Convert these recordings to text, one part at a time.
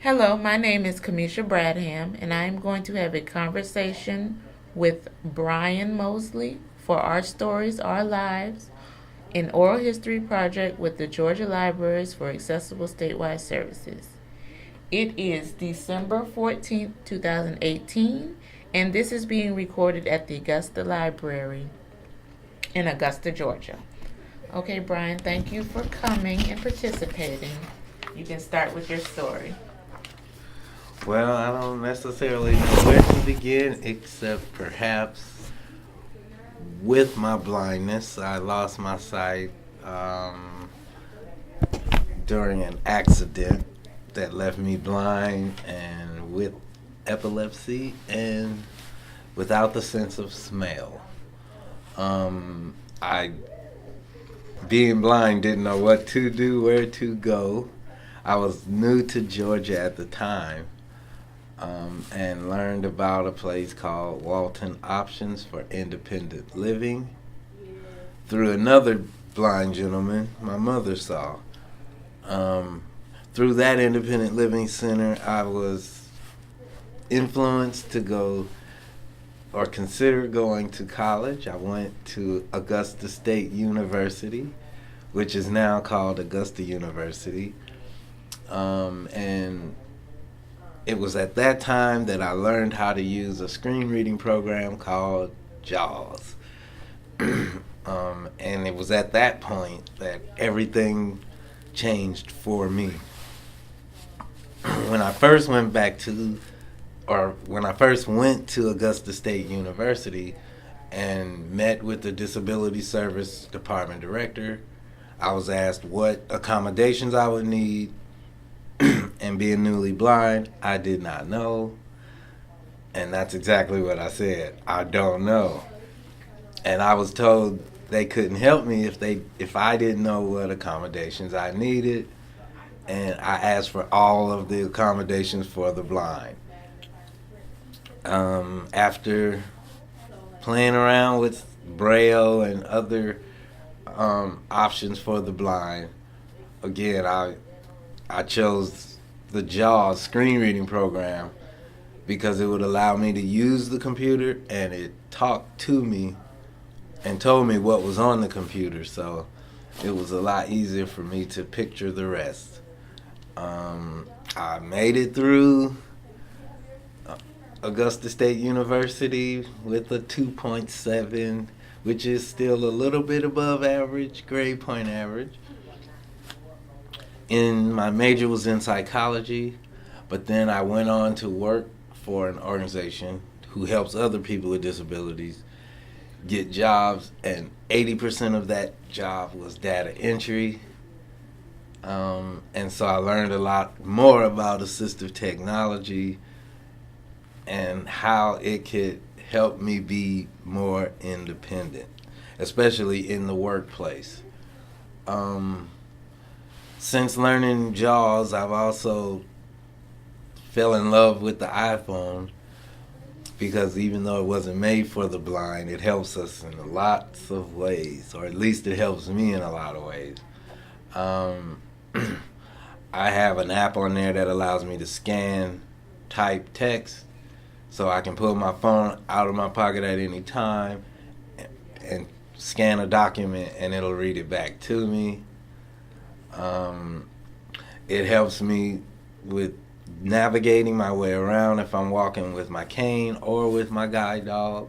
Hello, my name is Kamesha Bradham, and I am going to have a conversation with Brian Mosely for Our Stories, Our Lives, an oral history project with the Georgia Libraries for Accessible Statewide Services. It is December 14th, 2018, and this is being recorded at the Augusta Library in Augusta, Georgia. Okay, Brian, thank you for coming and participating. You can start with your story. Well, I don't necessarily know where to begin, except perhaps with my blindness. I lost my sight during an accident that left me blind and with epilepsy and without the sense of smell. I, being blind, didn't know what to do, where to go. I was new to Georgia at the time. And learned about a place called Walton Options for Independent Living through another blind gentleman my mother saw. Through that independent living center, I was influenced to go or consider going to college. I went to Augusta State University, which is now called Augusta University. And it was at that time that I learned how to use a screen reading program called JAWS. And it was at that point that everything changed for me. When I first went to Augusta State University and met with the Disability Service Department Director, I was asked what accommodations I would need. And being newly blind, I did not know. And that's exactly what I said. I don't know. And I was told they couldn't help me if I didn't know what accommodations I needed. And I asked for all of the accommodations for the blind. After playing around with Braille and other options for the blind, again, I chose the JAWS screen reading program because it would allow me to use the computer, and it talked to me and told me what was on the computer, so it was a lot easier for me to picture the rest. I made it through Augusta State University with a 2.7, which is still a little bit above average, grade point average. My major was in psychology, but then I went on to work for an organization who helps other people with disabilities get jobs, and 80% of that job was data entry. And so I learned a lot more about assistive technology and how it could help me be more independent, especially in the workplace. Since learning JAWS, I've also fell in love with the iPhone because even though it wasn't made for the blind, it helps us in lots of ways, or at least it helps me in a lot of ways. I have an app on there that allows me to scan, type text, so I can pull my phone out of my pocket at any time and scan a document and it'll read it back to me. It helps me with navigating my way around if I'm walking with my cane or with my guide dog.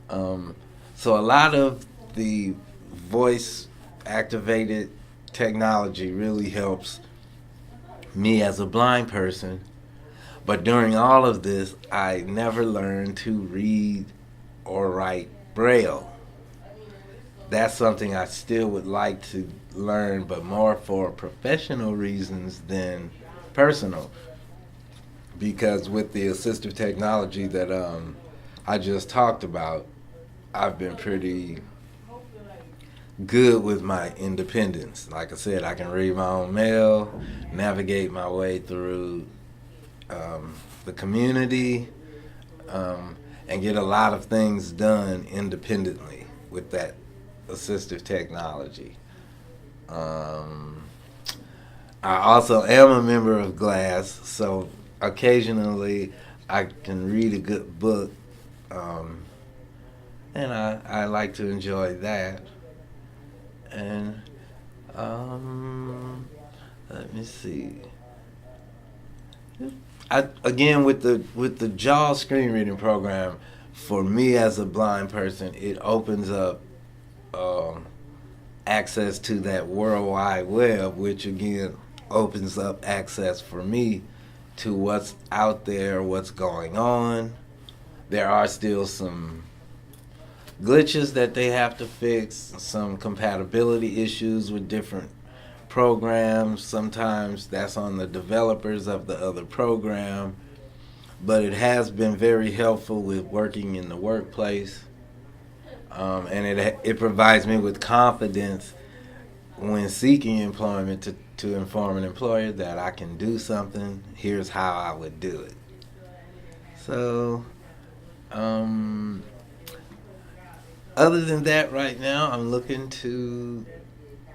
So a lot of the voice activated technology really helps me as a blind person. But during all of this, I never learned to read or write Braille. That's something I still would like to learn, but more for professional reasons than personal. Because with the assistive technology that I just talked about, I've been pretty good with my independence. Like I said, I can read my own mail, navigate my way through the community, and get a lot of things done independently with that assistive technology. I also am a member of Glass, so occasionally I can read a good book, um, and I like to enjoy that. And um, let me see. Again with the JAWS screen reading program, for me as a blind person, it opens up um, access to that World Wide Web, which again opens up access for me to what's out there, what's going on. There are still some glitches that they have to fix, some compatibility issues with different programs. Sometimes that's on the developers of the other program, but it has been very helpful with working in the workplace, and it provides me with confidence when seeking employment to inform an employer that I can do something. Here's how I would do it. So, um, other than that, right now I'm looking to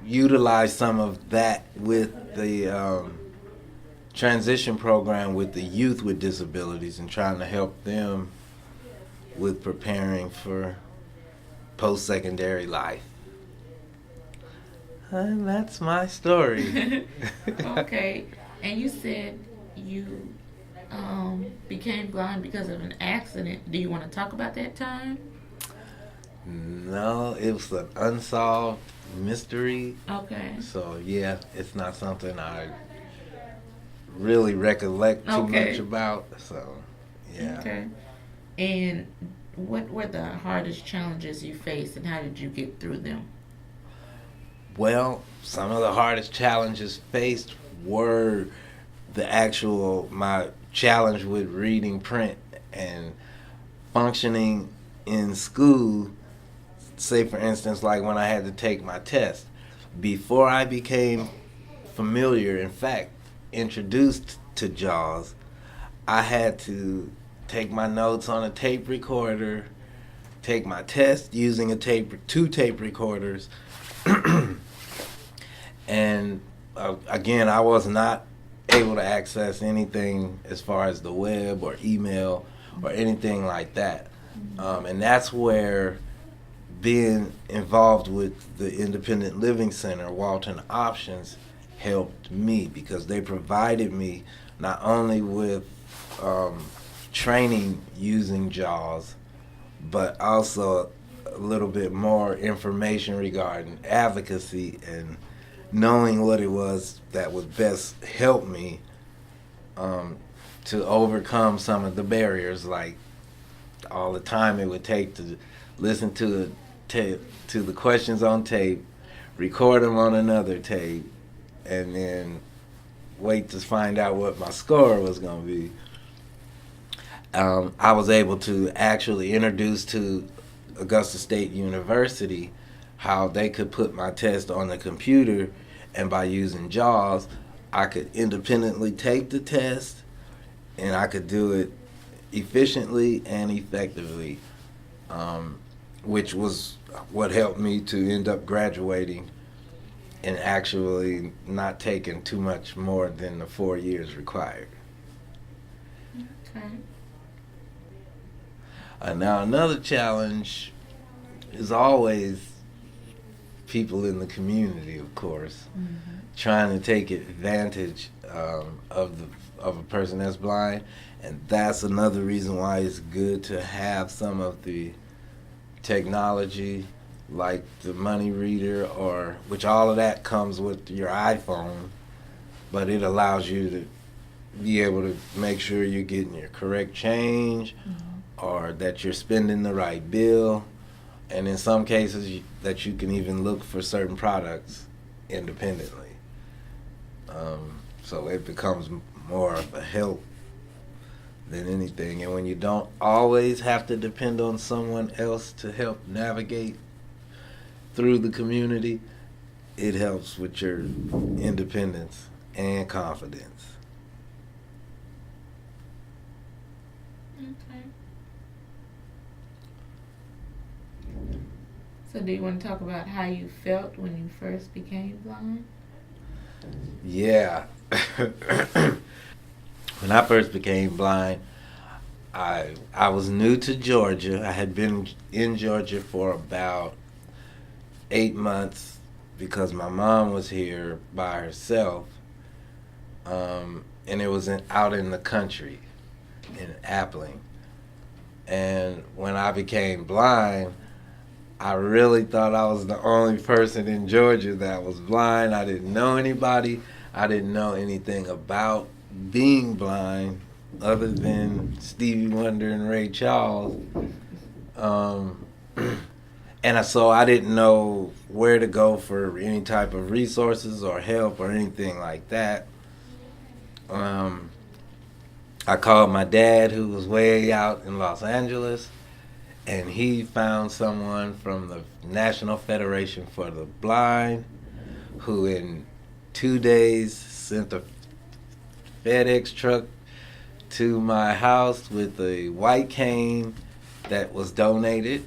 utilize some of that with the transition program with the youth with disabilities and trying to help them with preparing for post-secondary life. And that's my story. Okay. And you said you became blind because of an accident. Do you want to talk about that time? No, it was an unsolved mystery. Okay. So yeah, it's not something I really recollect too much about. So yeah. Okay. And what were the hardest challenges you faced, and how did you get through them? Well, some of the hardest challenges faced were the actual my challenge with reading print and functioning in school. Say for instance, like when I had to take my test. Before I became familiar, in fact, introduced to JAWS, I had to take my notes on a tape recorder, take my test using two tape recorders, and again, I was not able to access anything as far as the web or email or anything like that, and that's where being involved with the Independent Living Center, Walton Options, helped me because they provided me not only with training using JAWS, but also a little bit more information regarding advocacy and knowing what it was that would best help me to overcome some of the barriers, like all the time it would take to listen to the questions on tape, record them on another tape, and then wait to find out what my score was going to be. I was able to actually introduce to Augusta State University how they could put my test on the computer, and by using JAWS, I could independently take the test, and I could do it efficiently and effectively, which was what helped me to end up graduating and actually not taking too much more than the 4 years required. Okay. Now another challenge is always people in the community, of course, trying to take advantage of a person that's blind, and that's another reason why it's good to have some of the technology like the money reader, or which all of that comes with your iPhone, but it allows you to be able to make sure you're getting your correct change, or that you're spending the right bill, and in some cases that you can even look for certain products independently. So it becomes more of a help than anything, and when you don't always have to depend on someone else to help navigate through the community, it helps with your independence and confidence. Okay. So do you want to talk about how you felt when you first became blind? Yeah. When I first became blind, I was new to Georgia. I had been in Georgia for about 8 months because my mom was here by herself, and it was out in the country in Appling. And when I became blind, I really thought I was the only person in Georgia that was blind. I didn't know anybody. I didn't know anything about being blind other than Stevie Wonder and Ray Charles. Um, so I didn't know where to go for any type of resources or help or anything like that. I called my dad, who was way out in Los Angeles, and he found someone from the National Federation for the Blind who in 2 days sent a FedEx truck to my house with a white cane that was donated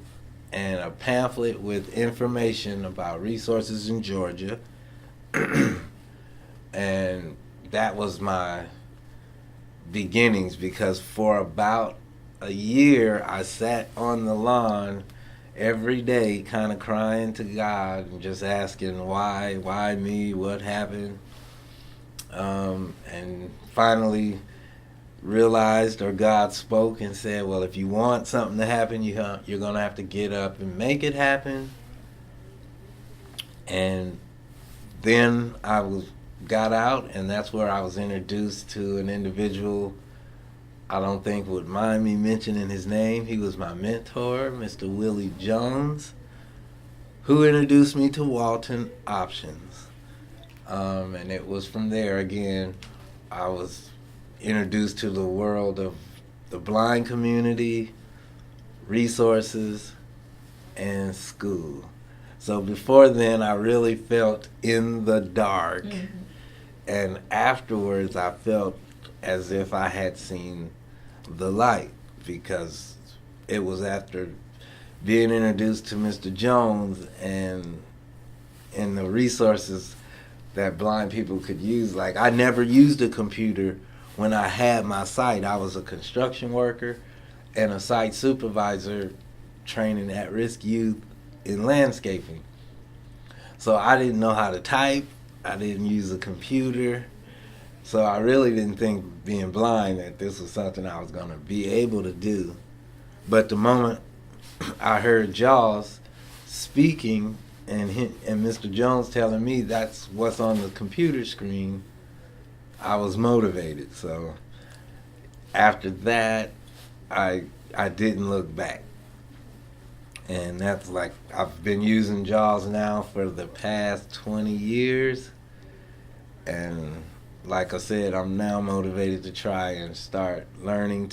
and a pamphlet with information about resources in Georgia. And that was my beginnings, because for about a year I sat on the lawn every day kind of crying to God and just asking why me, what happened, and finally realized, or God spoke and said, well, if you want something to happen, you're going to have to get up and make it happen. And then got out, and that's where I was introduced to an individual I don't think would mind me mentioning his name. He was my mentor, Mr. Willie Jones, who introduced me to Walton Options. And it was from there, again, I was introduced to the world of the blind community, resources, and school. So before then, I really felt in the dark. Mm-hmm. And afterwards, I felt as if I had seen the light, because it was after being introduced to Mr. Jones and the resources that blind people could use. Like, I never used a computer when I had my sight. I was a construction worker and a site supervisor training at-risk youth in landscaping. So I didn't know how to type. I didn't use a computer. So I really didn't think, being blind, that this was something I was going to be able to do. But the moment I heard Jaws speaking and Mr. Jones telling me that's what's on the computer screen, I was motivated. So after that, I didn't look back. And that's like, I've been using JAWS now for the past 20 years. And like I said, I'm now motivated to try and start learning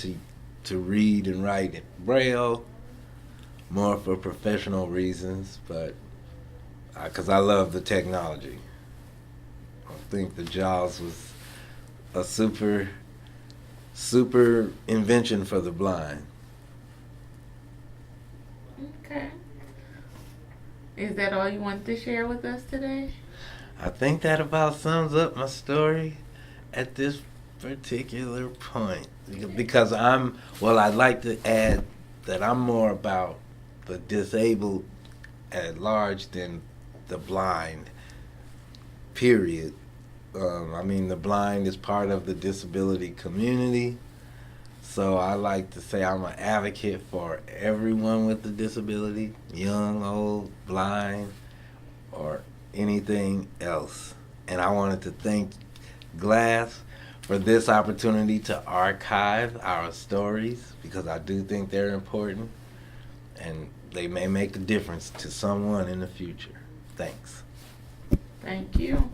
to read and write in Braille, more for professional reasons, but because I love the technology. I think the JAWS was a super invention for the blind. Okay. Is that all you wanted to share with us today? I think that about sums up my story at this particular point. Because I'd like to add that I'm more about the disabled at large than the blind, period. The blind is part of the disability community. So I like to say I'm an advocate for everyone with a disability, young, old, blind, or anything else. And I wanted to thank Glass for this opportunity to archive our stories, because I do think they're important and they may make a difference to someone in the future. Thanks. Thank you.